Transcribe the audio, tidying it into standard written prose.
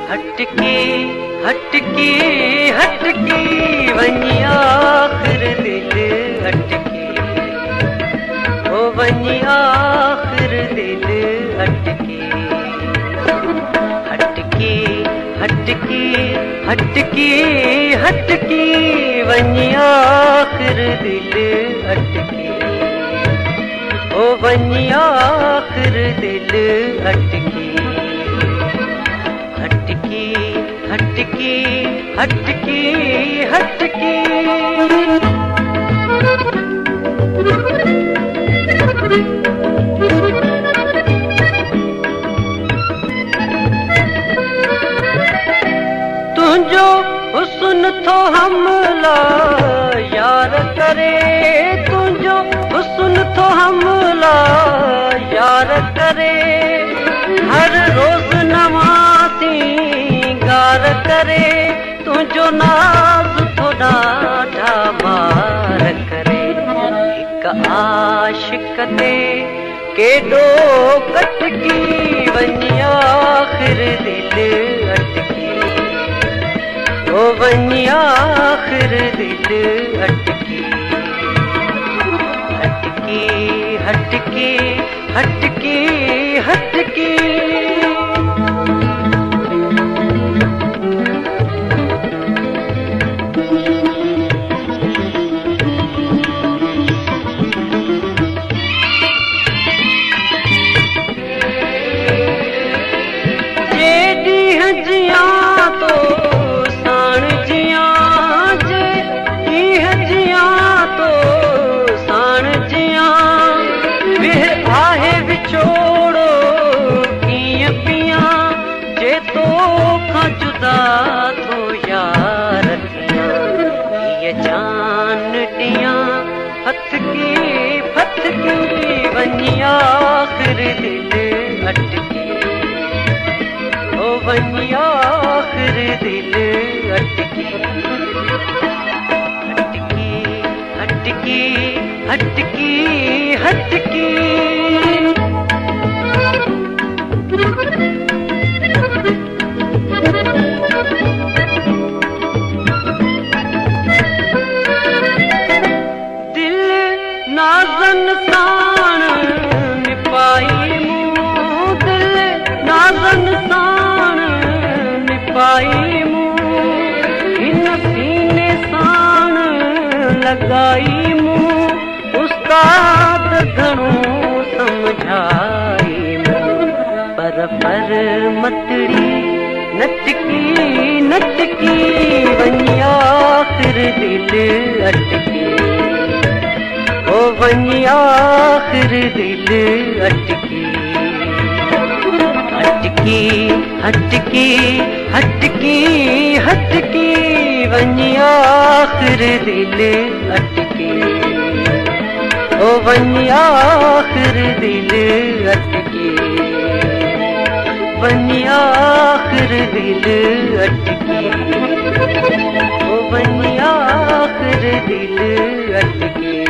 हटके हटके हटके वञी आख़िर दिल अटके, ओ वञी आख़िर दिल अटके। हटके हटके हटके हटके वञी आख़िर दिल अटके, ओ वञी आख़िर दिल अटके। हटके हटके हटके हटके तुझो हुस्न थो हमला यार करे, तुझो हुस्न थो हमला यार करे। हर रोज नवासी गार करे, तुझो नाज़ थो ॾाढा मार करे। हिक आशिक़ ते केॾो कटकी वञी आख़िर दिल अटकी, ओ वञी आख़िर दिल अटकी। हटके हटके हटके हटके जुदा थो यार थियां ये जान ॾियां फथकी फथकी वञी आख़िर दिल अटकी, ओ वञी आख़िर दिल अटकी। हटके हटके हटके हटके नाज़न साण निपाई मूं, दिल नाज़न साण निपाई मूं। हिन सीने साण लगाई मूं, उस्ताद घणो समझाई मूं। पर मतड़ी नटकी नटकी वञी आख़िर दिल अटकी, ओ वञी आख़िर दिल अटकी। हटके हटके हटके हटके वञी आख़िर दिल अटकी, ओ वञी आख़िर दिल अटकी, वञी आख़िर दिल अटकी, ओ वञी आख़िर दिल अटकी।